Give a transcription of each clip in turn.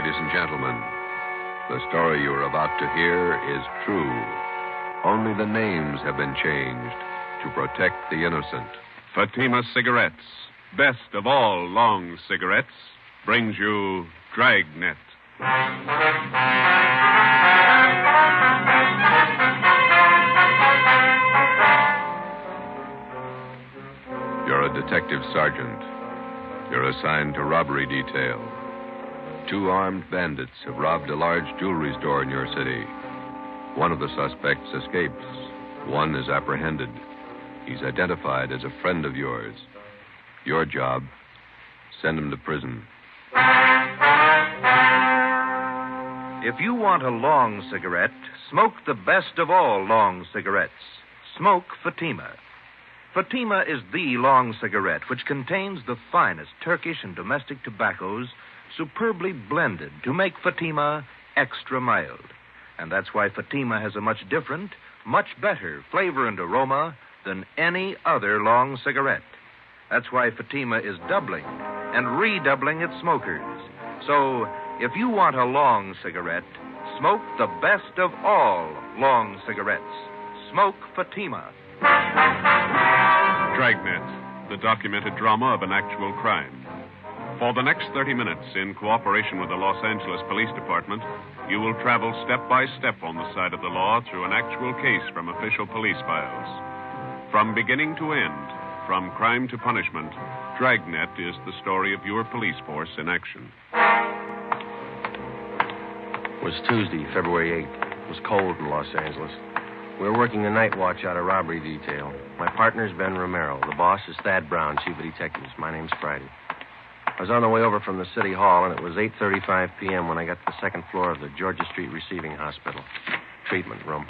ladies and gentlemen. The story you are about to hear is true. Only the names have been changed to protect the innocent. Fatima Cigarettes, best of all long cigarettes, brings you Dragnet. You're a detective sergeant. You're assigned to robbery detail. 2 armed bandits have robbed a large jewelry store in your city. One of the suspects escapes. One is apprehended. He's identified as a friend of yours. Your job, send him to prison. If you want a long cigarette, smoke the best of all long cigarettes. Smoke Fatima. Fatima is the long cigarette which contains the finest Turkish and domestic tobaccos superbly blended to make Fatima extra mild. And that's why Fatima has a much different, much better flavor and aroma than any other long cigarette. That's why Fatima is doubling and redoubling its smokers. So, if you want a long cigarette, smoke the best of all long cigarettes. Smoke Fatima. Dragnet, the documented drama of an actual crime. For the next 30 minutes, in cooperation with the Los Angeles Police Department, you will travel step by step on the side of the law through an actual case from official police files. From beginning to end, from crime to punishment, Dragnet is the story of your police force in action. It was Tuesday, February 8th. It was cold in Los Angeles. We were working the night watch out of robbery detail. My partner's Ben Romero. The boss is Thad Brown, chief of detectives. My name's Friday. I was on the way over from the city hall, and it was 8:35 p.m. when I got to the second floor of the Georgia Street Receiving Hospital. Treatment room.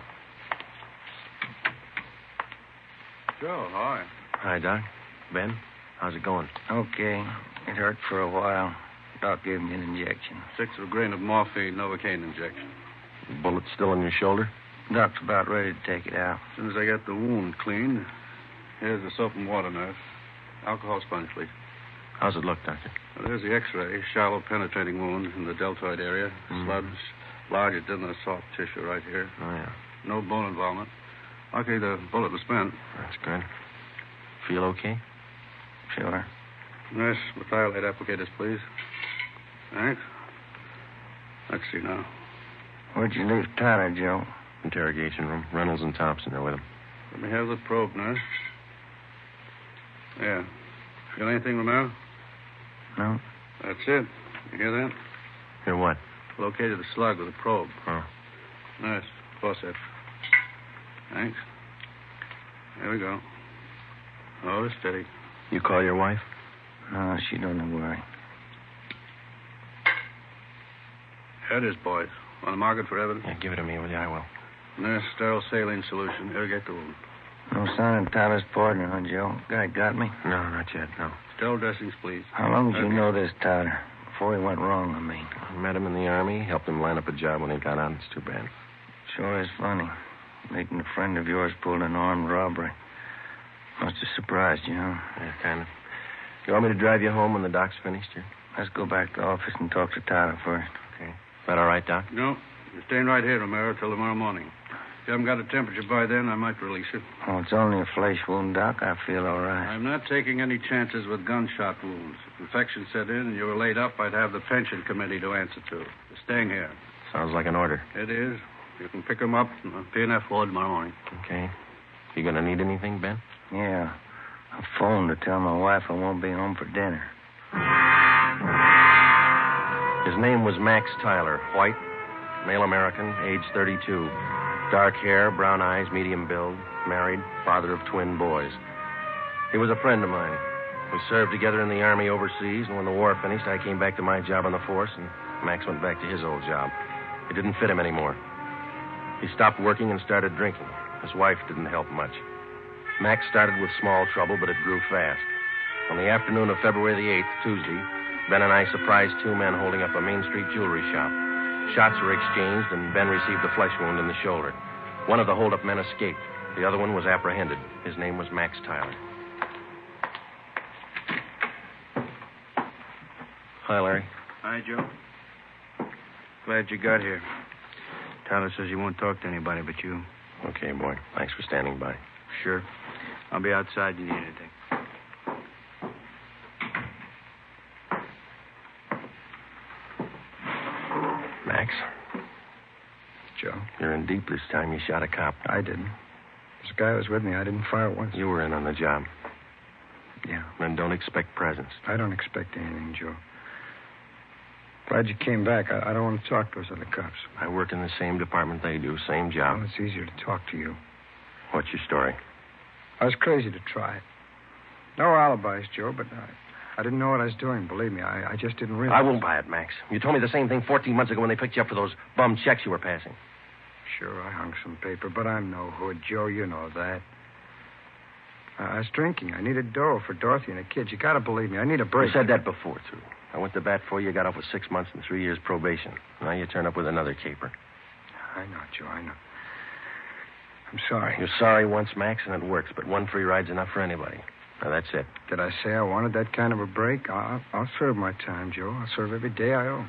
Joe, hi. Hi, Doc. Ben, how's it going? Okay. It hurt for a while. Doc gave me an injection. 1/6 of a grain of morphine, Novocaine injection. Bullet still in your shoulder? Doc's about ready to take it out. As soon as I get the wound cleaned, here's the soap and water, nurse. Alcohol sponge, please. How's it look, Doctor? Well, there's the x-ray. Shallow penetrating wound in the deltoid area. Sludge, larger than the soft tissue right here. Oh, yeah. No bone involvement. Luckily, the bullet was spent. That's good. Feel okay? Sure. Nurse, methylate applicators, please. Thanks. Let's see now. Where'd you leave Tyler, Joe? Interrogation room. Reynolds and Thompson are with him. Let me have the probe, nurse. Yeah. Feel anything, Romero? No. That's it. You hear that? Hear what? Located the slug with a probe. Oh. Nice. Forceps. Thanks. There we go. Oh, steady. You call your wife? No, she don't worry. Here it is, boys. Want to mark it for evidence? Yeah, give it to me, will you? I will. Nurse, sterile saline solution. Irrigate the wound. No sign of Tyler's partner, huh, Joe? Guy got me? No, not yet, no. Sterile dressings, please. How long did you know this Tyler? Before he went wrong, I mean. I met him in the Army, helped him line up a job when he got out. It's too bad. Sure is funny. Meeting a friend of yours pulled an armed robbery. Must have surprised you, huh? Yeah, kind of. You want me to drive you home when the doc's finished here? Let's go back to the office and talk to Tyler first. Okay. Is that all right, Doc? No. You're staying right here, Romero, till tomorrow morning. If you haven't got a temperature by then, I might release you. Oh, it's only a flesh wound, Doc. I feel all right. I'm not taking any chances with gunshot wounds. If infection set in and you were laid up, I'd have the pension committee to answer to. You're staying here. Sounds like an order. It is. You can pick them up in the P&F ward tomorrow morning. Okay. You going to need anything, Ben? Yeah. I phoned to tell my wife I won't be home for dinner. His name was Max Tyler, white, male American, age 32. Dark hair, brown eyes, medium build, married, father of twin boys. He was a friend of mine. We served together in the Army overseas, and when the war finished, I came back to my job on the force, and Max went back to his old job. It didn't fit him anymore. He stopped working and started drinking. His wife didn't help much. Max started with small trouble, but it grew fast. On the afternoon of February the 8th, Tuesday, Ben and I surprised 2 men holding up a Main Street jewelry shop. Shots were exchanged, and Ben received a flesh wound in the shoulder. One of the hold-up men escaped. The other one was apprehended. His name was Max Tyler. Hi, Larry. Hi, Joe. Glad you got here. Tyler says he won't talk to anybody but you. Okay, boy. Thanks for standing by. Sure. I'll be outside if you need anything. Max, Joe, you're in deep this time. You shot a cop. I didn't. This guy was with me. I didn't fire once. You were in on the job. Yeah. Then don't expect presents. I don't expect anything, Joe. Glad you came back. I don't want to talk to those other cops. I work in the same department they do, same job. Well, it's easier to talk to you. What's your story? I was crazy to try it. No alibis, Joe, but I didn't know what I was doing. Believe me, I just didn't realize. I won't buy it, Max. You told me the same thing 14 months ago when they picked you up for those bum checks you were passing. Sure, I hung some paper, but I'm no hood, Joe. You know that. I was drinking. I needed dough for Dorothy and the kids. You gotta believe me. I need a break. You said that before, too. I went to bat for you. Got off with 6 months and 3 years probation. Now you turn up with another caper. I know, Joe. I know. I'm sorry. You're sorry once, Max, and it works, but one free ride's enough for anybody. Now, that's it. Did I say I wanted that kind of a break? I'll serve my time, Joe. I'll serve every day I owe.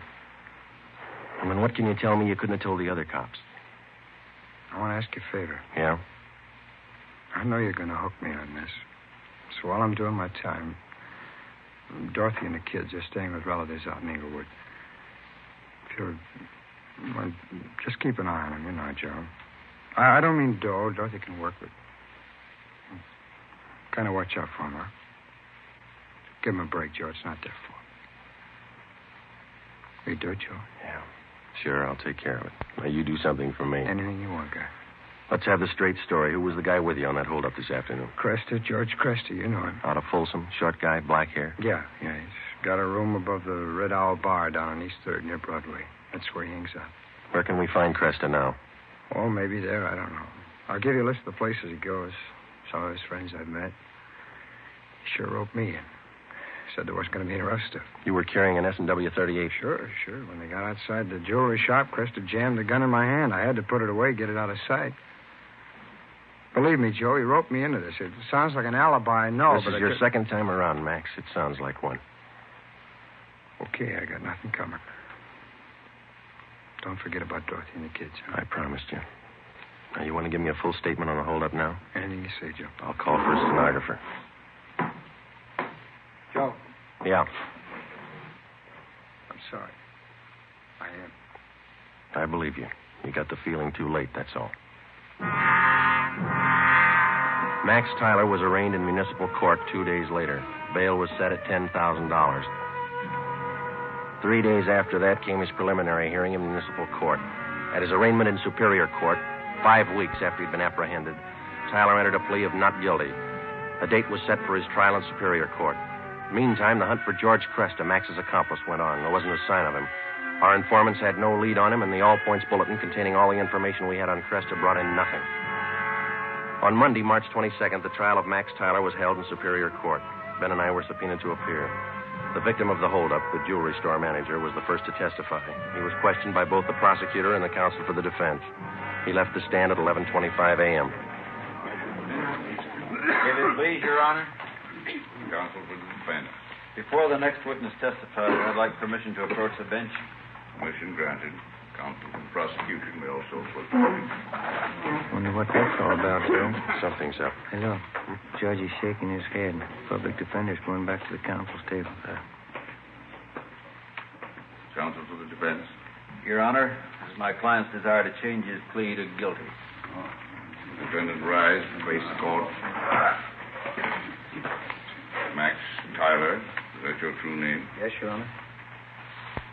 I mean, what can you tell me you couldn't have told the other cops? I want to ask you a favor. Yeah? I know you're going to hook me on this. So while I'm doing my time, Dorothy and the kids are staying with relatives out in Inglewood. If you're... Well, just keep an eye on them, you know, Joe. I don't mean dough. Dorothy can work with. Kind of watch out for them, huh? Give them a break, Joe. It's not their fault. Will you do it, Joe? Yeah. Sure, I'll take care of it. Now, you do something for me. Anything you want, guy. Let's have the straight story. Who was the guy with you on that holdup this afternoon? Cresta, George Cresta. You know him. Out of Folsom, short guy, black hair? Yeah. He's got a room above the Red Owl Bar down on East 3rd near Broadway. That's where he hangs out. Where can we find Cresta now? Oh, maybe there. I don't know. I'll give you a list of the places he goes. Some of his friends I've met. He sure roped me in. Said there wasn't going to be any rough stuff. You were carrying an S&W 38? Sure. When they got outside the jewelry shop, Cresta jammed the gun in my hand. I had to put it away, get it out of sight. Believe me, Joe, he roped me into this. It sounds like an alibi, I know, This but is your second time around, Max. It sounds like one. Okay, I got nothing coming. Don't forget about Dorothy and the kids. Huh? I promised you. Now, you want to give me a full statement on the holdup now? Anything you say, Joe. I'll call for a stenographer. Joe. Yeah. I'm sorry. I am. I believe you. You got the feeling too late, that's all. Max Tyler was arraigned in municipal court 2 days later. Bail was set at $10,000. 3 days after that came his preliminary hearing in municipal court. At his arraignment in Superior Court, 5 weeks after he'd been apprehended, Tyler entered a plea of not guilty. A date was set for his trial in Superior Court. Meantime, the hunt for George Cresta, Max's accomplice, went on. There wasn't a sign of him. Our informants had no lead on him, and the all-points bulletin containing all the information we had on Cresta brought in nothing. On Monday, March 22nd, the trial of Max Tyler was held in Superior Court. Ben and I were subpoenaed to appear. The victim of the holdup, the jewelry store manager, was the first to testify. He was questioned by both the prosecutor and the counsel for the defense. He left the stand at 11:25 a.m. If it please, Your Honor. Counsel for the defense. Before the next witness testifies, I'd like permission to approach the bench. Permission granted. Counsel for the prosecution may also put. Wonder what that's all about, Joe. Something's up. Hello. Judge is shaking his head. Public defender's going back to the counsel's table. Counsel for the defense. Your Honor, it is my client's desire to change his plea to guilty. Defendant rise and face the court. Max Tyler, is that your true name? Yes, Your Honor.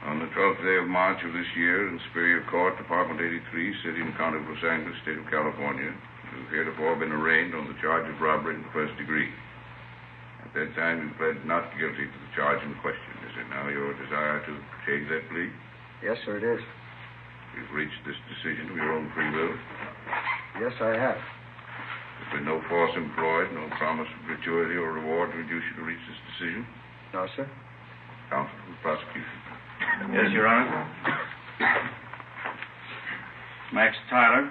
On the 12th day of March of this year, in Superior Court, Department 83, City and County of Los Angeles, State of California, you have heretofore been arraigned on the charge of robbery in the first degree. At that time, you pled not guilty to the charge in question. Is it now your desire to change that plea? Yes, sir, it is. You've reached this decision of your own free will? Yes, I have. There's been no force employed, no promise of gratuity or reward to induce you to reach this decision? No, sir. Counsel for the prosecution. Yes, Your Honor. Max Tyler,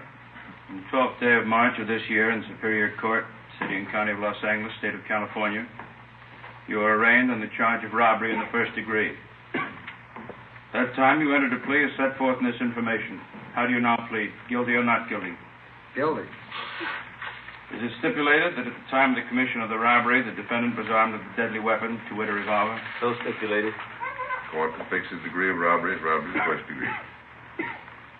on the 12th day of March of this year in Superior Court, City and County of Los Angeles, State of California, you are arraigned on the charge of robbery in the first degree. That time you entered a plea as set forth in this information. How do you now plead? Guilty or not guilty? Guilty. Is it stipulated that at the time of the commission of the robbery, the defendant was armed with a deadly weapon, to wit, a revolver? So stipulated. Court will fix the degree of robbery as robbery of the first degree.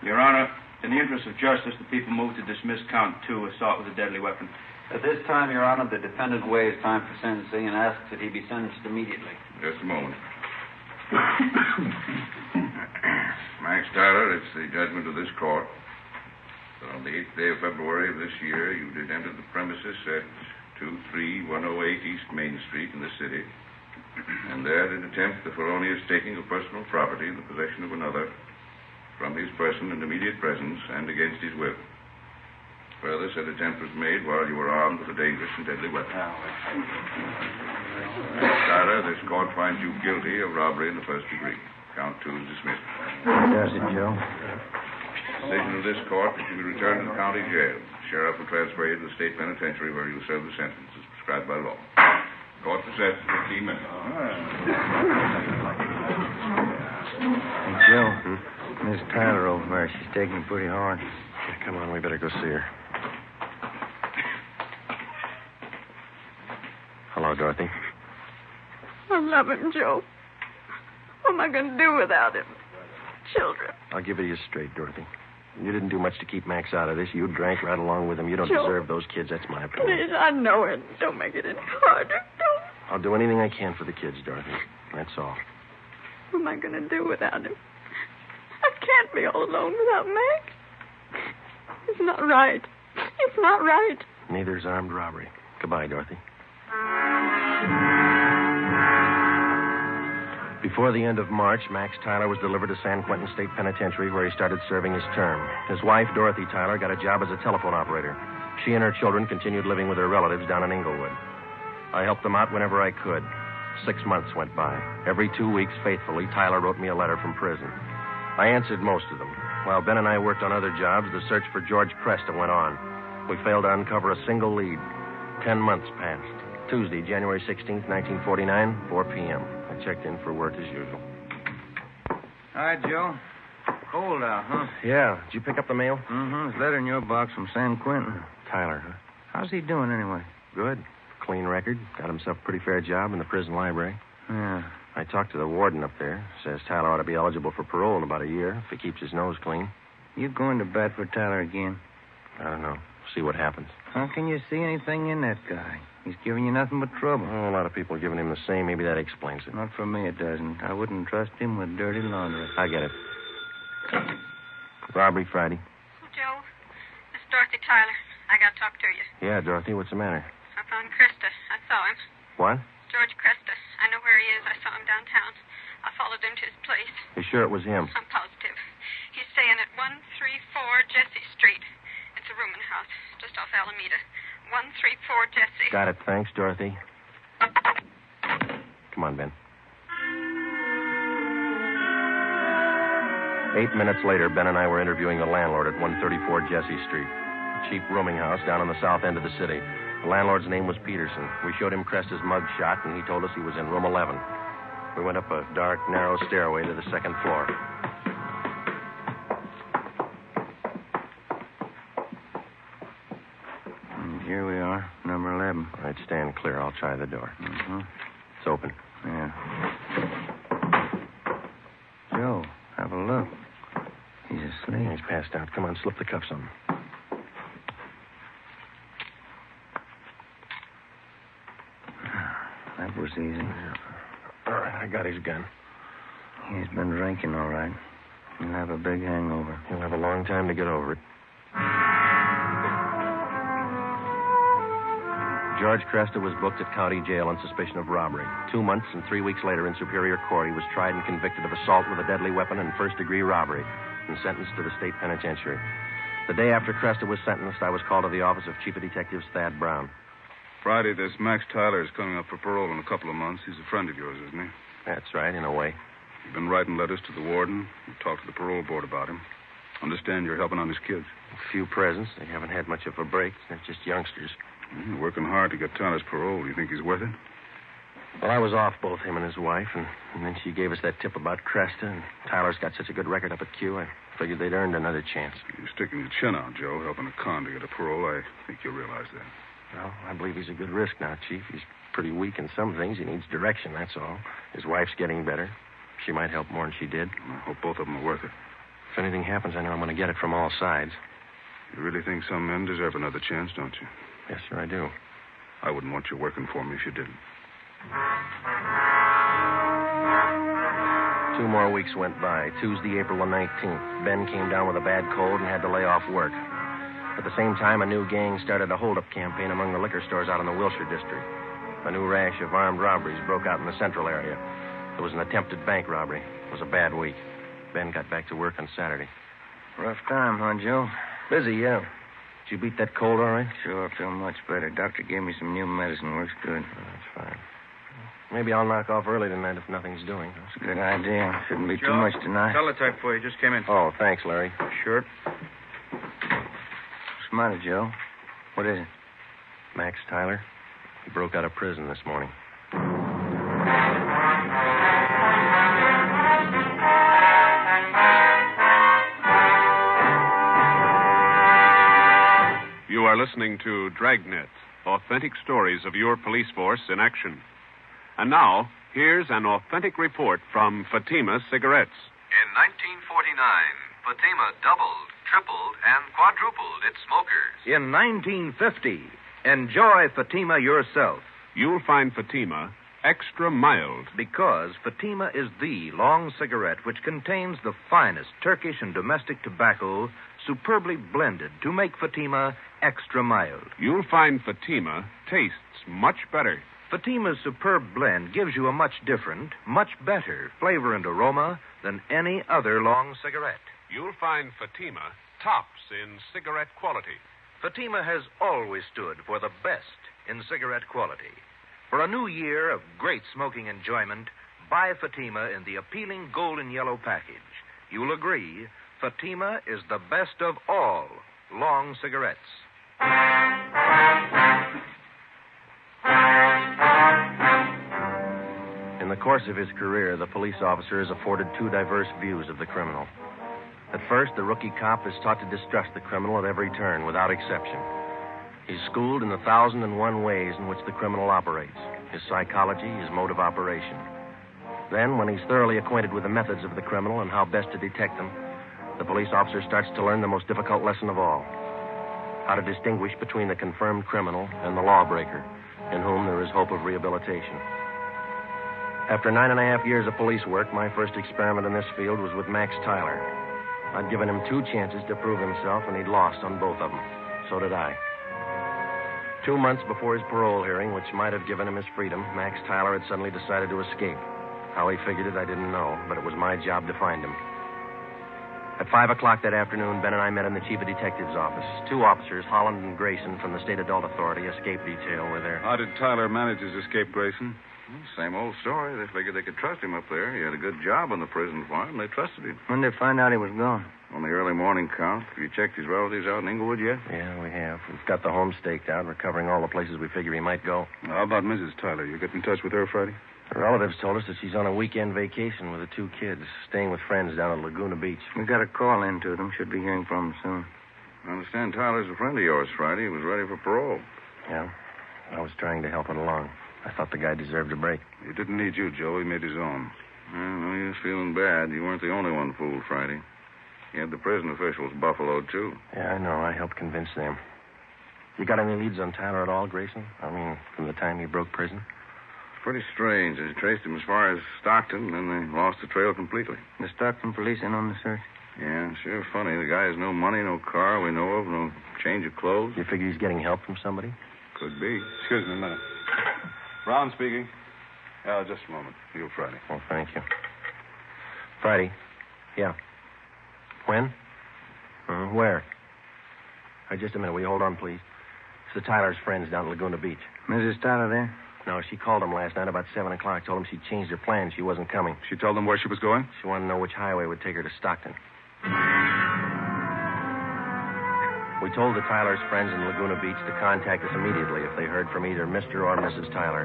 Your Honor, in the interest of justice, the people move to dismiss count 2, assault with a deadly weapon. At this time, Your Honor, the defendant waives time for sentencing and asks that he be sentenced immediately. Just a moment. Max Tyler, it's the judgment of this court that on the 8th day of February of this year, you did enter the premises at 23108 East Main Street in the city, and there did attempt the felonious taking of personal property in the possession of another from his person and immediate presence and against his will. Further, said attempt was made while you were armed with a dangerous and deadly weapon. Tyler, this court finds you guilty of robbery in the first degree. Count 2 is dismissed. Does it, Joe? Decision of this court that you be returned to the county jail. Sheriff will transfer you to the state penitentiary where you will serve the sentence as prescribed by law. Court is set for 15 minutes. Hey, Joe. Miss Tyler over there, she's taking it pretty hard. Yeah, come on, we better go see her. Hello, Dorothy. I love him, Joe. What am I going to do without him? Children. I'll give it to you straight, Dorothy. You didn't do much to keep Max out of this. You drank right along with him. You don't Joe, deserve those kids. That's my opinion. Please, I know it. Don't make it any harder. Don't. I'll do anything I can for the kids, Dorothy. That's all. What am I going to do without him? I can't be all alone without Max. It's not right. It's not right. Neither's armed robbery. Goodbye, Dorothy. Before the end of March, Max Tyler was delivered to San Quentin State Penitentiary, where he started serving his term. His wife, Dorothy Tyler, got a job as a telephone operator. She and her children continued living with their relatives down in Inglewood. I helped them out whenever I could. 6 months went by. Every 2 weeks, faithfully, Tyler wrote me a letter from prison. I answered most of them. While Ben and I worked on other jobs, the search for George Cresta went on. We failed to uncover a single lead. 10 months passed. Tuesday, January 16th, 1949, 4 p.m. I checked in for work as usual. Hi, Joe. Cold out, huh? Yeah. Did you pick up the mail? Mm-hmm. There's a letter in your box from San Quentin. Tyler, huh? How's he doing anyway? Good. Clean record. Got himself a pretty fair job in the prison library. Yeah. I talked to the warden up there. Says Tyler ought to be eligible for parole in about a year if he keeps his nose clean. You going to bat for Tyler again? I don't know. See what happens. How can you see anything in that guy? He's giving you nothing but trouble. Oh, a lot of people are giving him the same. Maybe that explains it. Not for me, it doesn't. I wouldn't trust him with dirty laundry. I get it. Robbery Friday. Joe, this is Dorothy Tyler. I got to talk to you. Yeah, Dorothy, what's the matter? I found Cresta. I saw him. What? George Cresta. I know where he is. I saw him downtown. I followed him to his place. You sure it was him? I'm positive. He's staying at 134 Jesse Street. It's a rooming house just off Alameda. 134 Jesse. Got it. Thanks, Dorothy. Come on, Ben. 8 minutes later, Ben and I were interviewing the landlord at 134 Jesse Street, a cheap rooming house down on the south end of the city. The landlord's name was Peterson. We showed him Cresta's mug shot, and he told us he was in room 11. We went up a dark, narrow stairway to the second floor. And here we are, number 11. All right, stand clear. I'll try the door. Mm-hmm. It's open. Yeah. Joe, have a look. He's asleep. He's passed out. Come on, slip the cuffs on him. That was easy. All right, I got his gun. He's been drinking, all right. He'll have a big hangover. He'll have a long time to get over it. George Cresta was booked at county jail on suspicion of robbery. 2 months and 3 weeks later in Superior Court, he was tried and convicted of assault with a deadly weapon and first-degree robbery and sentenced to the state penitentiary. The day after Cresta was sentenced, I was called to the office of Chief of Detectives Thad Brown. Friday, this Max Tyler is coming up for parole in a couple of months. He's a friend of yours, isn't he? That's right, in a way. You've been writing letters to the warden. You've talked to the parole board about him. Understand you're helping on his kids. A few presents. They haven't had much of a break. They're just youngsters. You're working hard to get Tyler's parole. Do you think he's worth it? Well, I was off both him and his wife, and then she gave us that tip about Cresta, and Tyler's got such a good record up at Q, I figured they'd earned another chance. You're sticking your chin out, Joe, helping a con to get a parole. I think you'll realize that. Well, I believe he's a good risk now, Chief. He's pretty weak in some things. He needs direction, that's all. His wife's getting better. She might help more than she did. I hope both of them are worth it. If anything happens, I know I'm going to get it from all sides. You really think some men deserve another chance, don't you? Yes, sir, I do. I wouldn't want you working for me if you didn't. 2 more weeks went by. Tuesday, April the 19th. Ben came down with a bad cold and had to lay off work. At the same time, a new gang started a hold-up campaign among the liquor stores out in the Wilshire district. A new rash of armed robberies broke out in the central area. There was an attempted bank robbery. It was a bad week. Ben got back to work on Saturday. Rough time, huh, Joe? Busy, yeah. Did you beat that cold all right? Sure, I feel much better. Doctor gave me some new medicine. Works good. Oh, that's fine. Maybe I'll knock off early tonight if nothing's doing. That's a good idea. Shouldn't be Joe, too much tonight. Teletype for you. Just came in. Oh, thanks, Larry. Sure. What's the matter, Joe? What is it? Max Tyler. He broke out of prison this morning. You are listening to Dragnet, authentic stories of your police force in action. And now, here's an authentic report from Fatima Cigarettes. In 1949, Fatima doubled, tripled, and quadrupled its smokers. In 1950, enjoy Fatima yourself. You'll find Fatima extra mild. Because Fatima is the long cigarette which contains the finest Turkish and domestic tobacco superbly blended to make Fatima extra mild. You'll find Fatima tastes much better. Fatima's superb blend gives you a much different, much better flavor and aroma than any other long cigarette. You'll find Fatima tops in cigarette quality. Fatima has always stood for the best in cigarette quality. For a new year of great smoking enjoyment, buy Fatima in the appealing golden yellow package. You'll agree, Fatima is the best of all long cigarettes. In the course of his career, the police officer is afforded 2 diverse views of the criminal. At first, the rookie cop is taught to distrust the criminal at every turn, without exception. He's schooled in the 1,001 ways in which the criminal operates, his psychology, his mode of operation. Then, when he's thoroughly acquainted with the methods of the criminal and how best to detect them, the police officer starts to learn the most difficult lesson of all: how to distinguish between the confirmed criminal and the lawbreaker, in whom there is hope of rehabilitation. After 9.5 years of police work, my first experiment in this field was with Max Tyler. I'd given him 2 chances to prove himself, and he'd lost on both of them. So did I. 2 months before his parole hearing, which might have given him his freedom, Max Tyler had suddenly decided to escape. How he figured it, I didn't know, but it was my job to find him. At 5 o'clock that afternoon, Ben and I met in the chief of detective's office. 2 officers, Holland and Grayson, from the State Adult Authority escape detail, were there. How did Tyler manage his escape, Grayson? Same old story. They figured they could trust him up there. He had a good job on the prison farm. They trusted him. When did they find out he was gone? On the early morning count. Have you checked his relatives out in Inglewood yet? Yeah, we have. We've got the home staked out. We're covering all the places we figure he might go. How about Mrs. Tyler? You get in touch with her Friday? Her relatives told us that she's on a weekend vacation with the 2 kids, staying with friends down at Laguna Beach. We got a call in to them. Should be hearing from them soon. I understand Tyler's a friend of yours, Friday. He was ready for parole. Yeah, I was trying to help it along. I thought the guy deserved a break. He didn't need you, Joe. He made his own. Well, he was feeling bad. You weren't the only one fooled, Friday. He had the prison officials buffaloed, too. Yeah, I know. I helped convince them. You got any leads on Tyler at all, Grayson? I mean, from the time he broke prison? Pretty strange. They traced him as far as Stockton, then they lost the trail completely. The Stockton police in on the search? Yeah, sure funny. The guy has no money, no car we know of, no change of clothes. You figure he's getting help from somebody? Could be. Excuse me a minute. Brown speaking. Yeah, just a moment. You, Friday. Oh, thank you. Friday? Yeah. When? Where? Just a minute. Will you hold on, please? It's the Tyler's friends down at Laguna Beach. Mrs. Tyler there? No, she called him last night about 7 o'clock. Told him she'd changed her plans. She wasn't coming. She told them where she was going? She wanted to know which highway would take her to Stockton. We told the Tyler's friends in Laguna Beach to contact us immediately if they heard from either Mr. or Mrs. Tyler.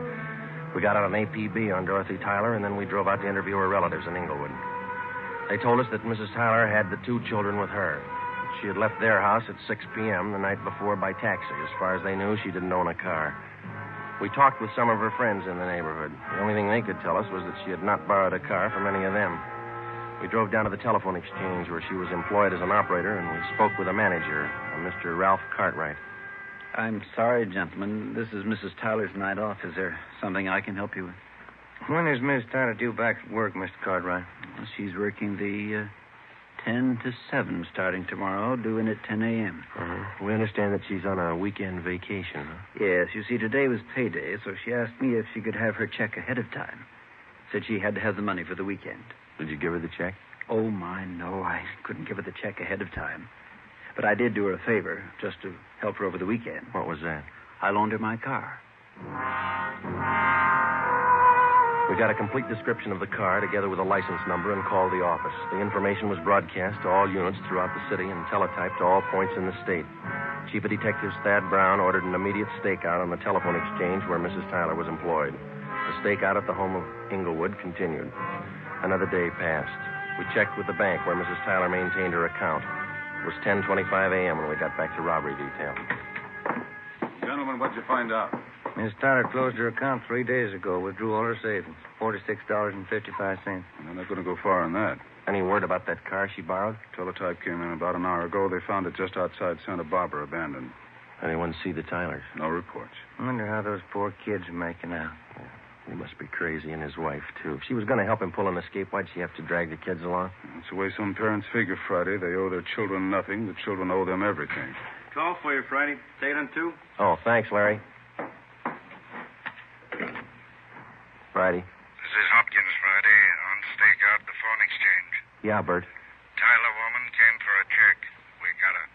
We got out an APB on Dorothy Tyler, and then we drove out to interview her relatives in Inglewood. They told us that Mrs. Tyler had the 2 children with her. She had left their house at 6 p.m. the night before by taxi. As far as they knew, she didn't own a car. We talked with some of her friends in the neighborhood. The only thing they could tell us was that she had not borrowed a car from any of them. We drove down to the telephone exchange where she was employed as an operator, and we spoke with a manager, a Mr. Ralph Cartwright. I'm sorry, gentlemen. This is Mrs. Tyler's night off. Is there something I can help you with? When is Miss Tyler due back at work, Mr. Cartwright? Well, she's working the 10 to 7 starting tomorrow, due in at 10 a.m. Uh-huh. We understand that she's on a weekend vacation, huh? Yes, you see, today was payday, so she asked me if she could have her check ahead of time. Said she had to have the money for the weekend. Did you give her the check? Oh, my, no. I couldn't give her the check ahead of time. But I did do her a favor, just to help her over the weekend. What was that? I loaned her my car. We got a complete description of the car together with a license number and called the office. The information was broadcast to all units throughout the city and teletyped to all points in the state. Chief of Detectives Thad Brown ordered an immediate stakeout on the telephone exchange where Mrs. Tyler was employed. The stakeout at the home of Inglewood continued. Another day passed. We checked with the bank where Mrs. Tyler maintained her account. It was 10:25 a.m. when we got back to robbery detail. Gentlemen, what'd you find out? Miss Tyler closed her account 3 days ago, withdrew all her savings, $46.55. Well, they're not going to go far on that. Any word about that car she borrowed? Teletype came in about an hour ago. They found it just outside Santa Barbara, abandoned. Anyone see the Tylers? No reports. I wonder how those poor kids are making out. He must be crazy, and his wife, too. If she was going to help him pull an escape, why'd she have to drag the kids along? That's the way some parents figure, Friday. They owe their children nothing. The children owe them everything. Call for you, Friday. Take it on 2. Oh, thanks, Larry. Friday. This is Hopkins, Friday, on stakeout at the phone exchange. Yeah, Bert. Tyler woman came for a check. We got her.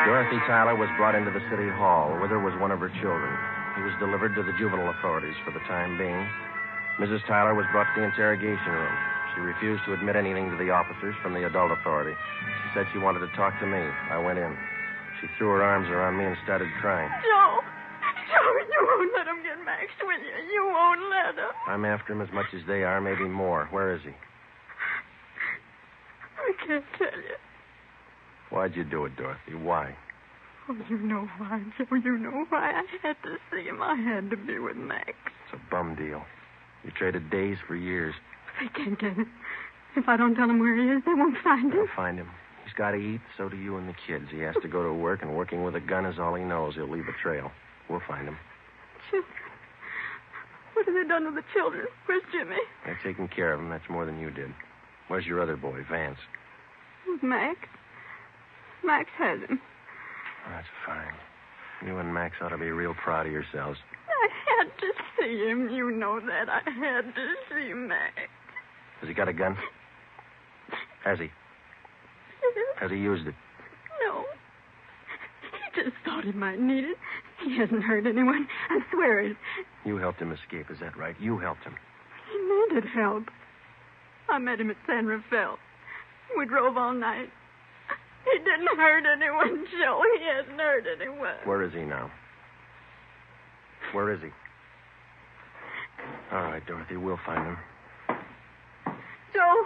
Dorothy Tyler was brought into the city hall. With her was one of her children. He was delivered to the juvenile authorities for the time being. Mrs. Tyler was brought to the interrogation room. She refused to admit anything to the officers from the adult authority. She said she wanted to talk to me. I went in. She threw her arms around me and started crying. Joe, you won't let him get Max, will you? You won't let him. I'm after him as much as they are, maybe more. Where is he? I can't tell you. Why'd you do it, Dorothy? Why? Oh, you know why, Joe. You know why. I had to see him. I had to be with Max. It's a bum deal. You traded days for years. They can't get him. If I don't tell them where he is, they won't find him. They'll find him. He's got to eat, so do you and the kids. He has to go to work, and working with a gun is all he knows. He'll leave a trail. We'll find him. Children. What have they done with the children? Where's Jimmy? They're taking care of him. That's more than you did. Where's your other boy, Vance? Max. Max has him. That's fine. You and Max ought to be real proud of yourselves. I had to see him. You know that. I had to see Max. Has he got a gun? Has he? Has he used it? No. He just thought he might need it. He hasn't hurt anyone. I swear it. You helped him escape, is that right? You helped him. He needed help. I met him at San Rafael. We drove all night. He didn't hurt anyone, Joe. He hasn't hurt anyone. Where is he now? Where is he? All right, Dorothy, we'll find him. Joe,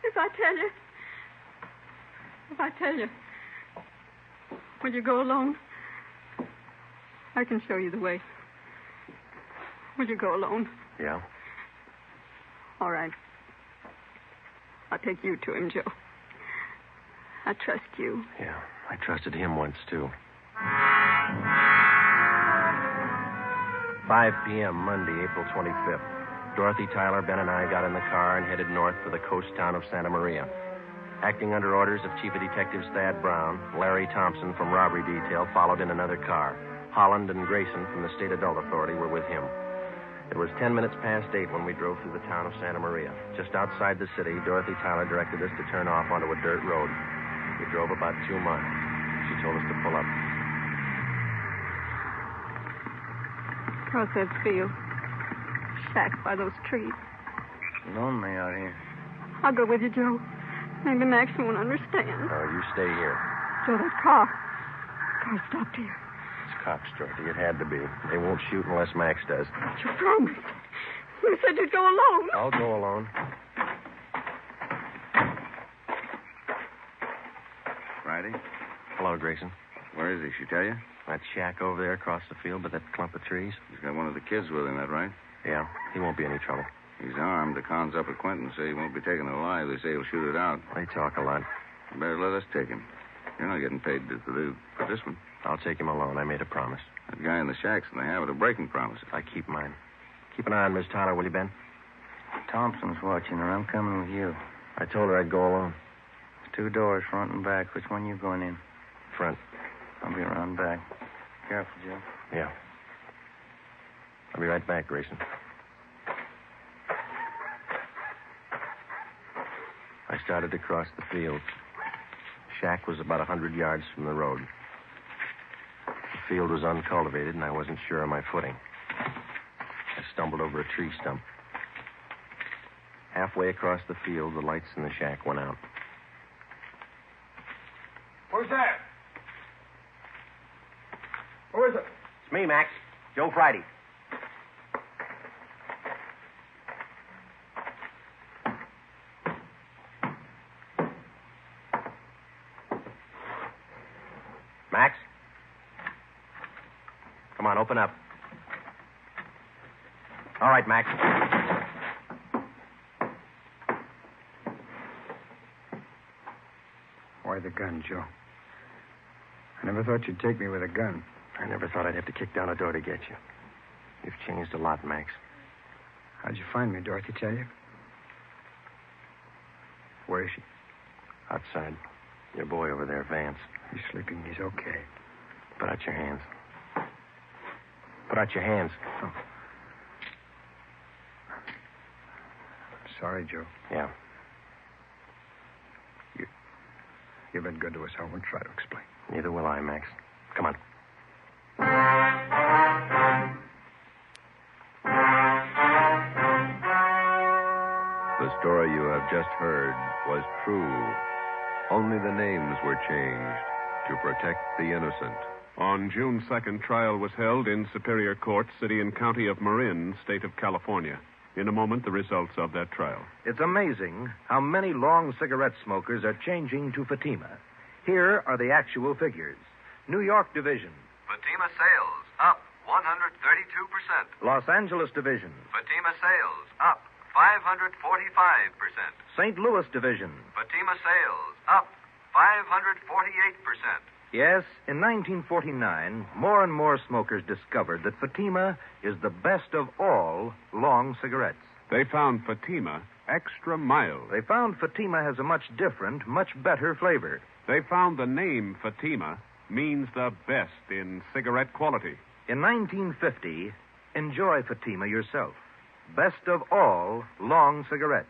if I tell you, will you go alone? I can show you the way. Will you go alone? Yeah. All right. I'll take you to him, Joe. I trust you. Yeah, I trusted him once, too. 5 p.m., Monday, April 25th. Dorothy Tyler, Ben, and I got in the car and headed north for the coast town of Santa Maria. Acting under orders of Chief of Detectives Thad Brown, Larry Thompson from Robbery Detail followed in another car. Holland and Grayson from the State Adult Authority were with him. It was 10 minutes past 8 when we drove through the town of Santa Maria. Just outside the city, Dorothy Tyler directed us to turn off onto a dirt road. We drove about 2 miles. She told us to pull up. Across that field. Shack by those trees. Lonely out here. I'll go with you, Joe. Maybe Max won't understand. You stay here. Joe, that car. car stopped here. It's cops, Dorothy. It had to be. They won't shoot unless Max does. But you promised. You said you'd go alone. I'll go alone. Friday? Hello, Grayson. Where is he? She tell you? That shack over there across the field by that clump of trees. He's got one of the kids with him, that right? Yeah, he won't be any trouble. He's armed. The cons up at Quentin say he won't be taken alive. They say he'll shoot it out. They talk a lot. You better let us take him. You're not getting paid for this one. I'll take him alone. I made a promise. That guy in the shack's in the habit of breaking promises. I keep mine. Keep an eye on Miss Tyler, will you, Ben? Thompson's watching her. I'm coming with you. I told her I'd go alone. There's 2 doors, front and back. Which one you going in? Front. I'll be around back. Careful, Joe. Yeah. I'll be right back, Grayson. I started to cross the field. The shack was about 100 yards from the road. The field was uncultivated, and I wasn't sure of my footing. I stumbled over a tree stump. Halfway across the field, the lights in the shack went out. Who's that? Who is it? It's me, Max. Joe Friday. Max? Come on, open up. All right, Max. Why the gun, Joe? I never thought you'd take me with a gun. I never thought I'd have to kick down a door to get you. You've changed a lot, Max. How'd you find me, Dorothy tell you? Where is she? Outside. Your boy over there, Vance. He's sleeping. He's okay. Put out your hands. Put out your hands. Oh. I'm sorry, Joe. Yeah. You've been good to us. I won't try to explain. Neither will I, Max. Come on. The story you have just heard was true. Only the names were changed to protect the innocent. On June 2nd, trial was held in Superior Court, City and County of Marin, State of California. In a moment, the results of that trial. It's amazing how many long cigarette smokers are changing to Fatima. Here are the actual figures. New York Division. Fatima sales up 132%. Los Angeles Division. Fatima sales up 545%. St. Louis Division. Fatima sales up 548%. Yes, in 1949, more and more smokers discovered that Fatima is the best of all long cigarettes. They found Fatima extra mild. They found Fatima has a much different, much better flavor. They found the name Fatima means the best in cigarette quality. In 1950, enjoy Fatima yourself. Best of all long cigarettes.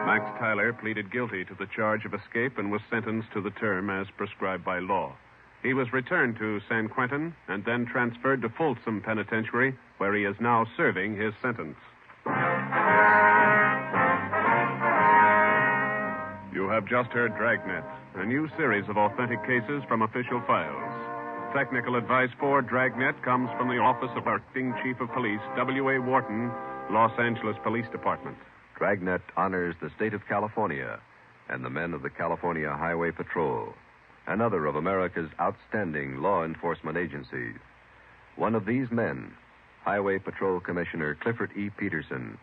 Max Tyler pleaded guilty to the charge of escape and was sentenced to the term as prescribed by law. He was returned to San Quentin and then transferred to Folsom Penitentiary, where he is now serving his sentence. You have just heard Dragnet, a new series of authentic cases from official files. Technical advice for Dragnet comes from the Office of Acting Chief of Police, W.A. Wharton, Los Angeles Police Department. Dragnet honors the state of California and the men of the California Highway Patrol, another of America's outstanding law enforcement agencies. One of these men, Highway Patrol Commissioner Clifford E. Peterson,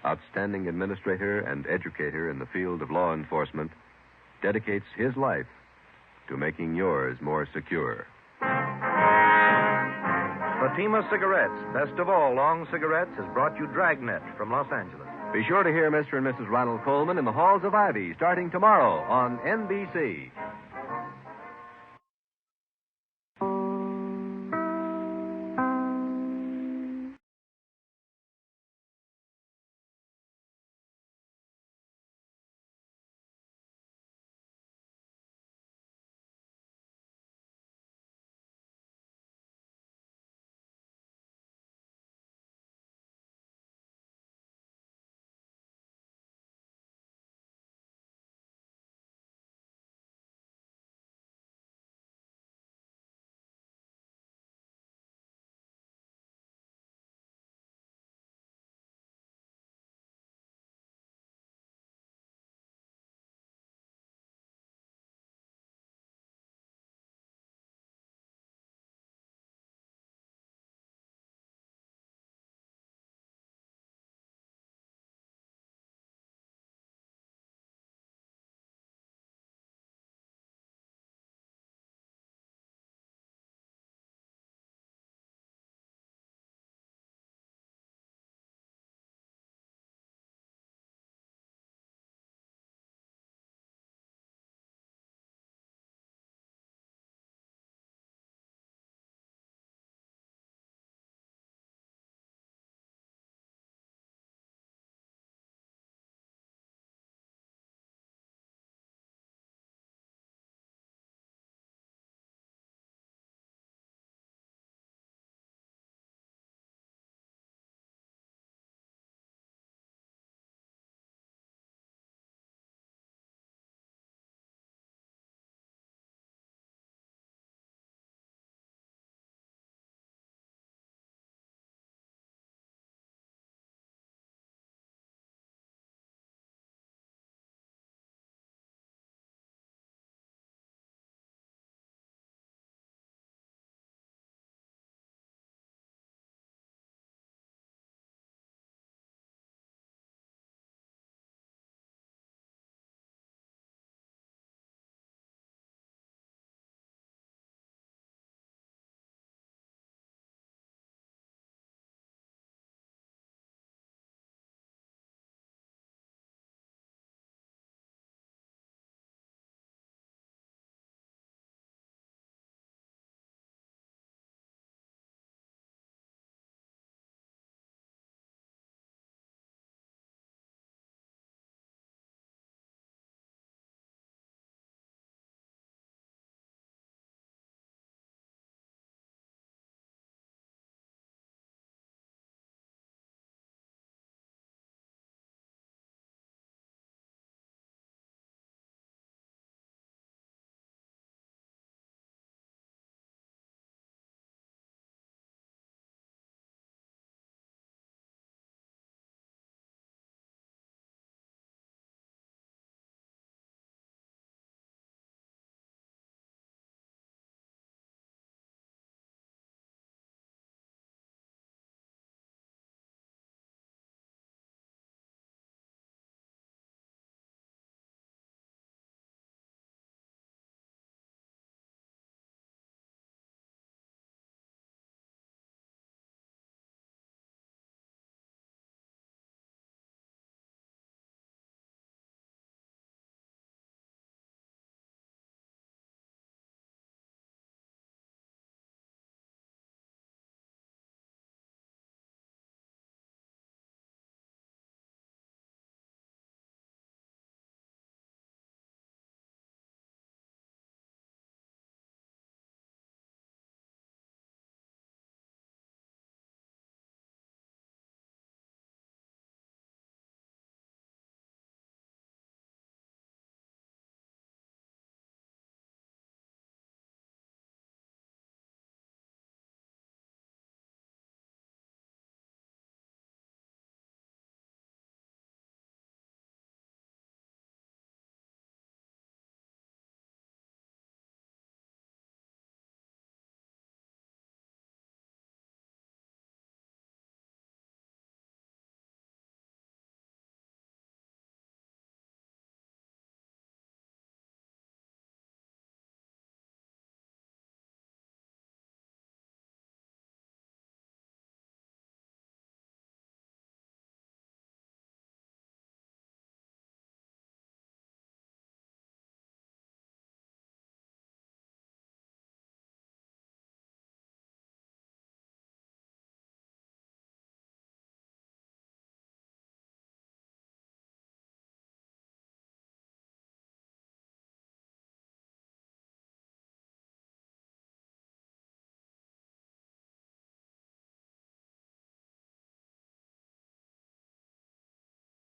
outstanding administrator and educator in the field of law enforcement, dedicates his life to making yours more secure. Fatima Cigarettes, best of all long cigarettes, has brought you Dragnet from Los Angeles. Be sure to hear Mr. and Mrs. Ronald Coleman in the Halls of Ivy starting tomorrow on NBC.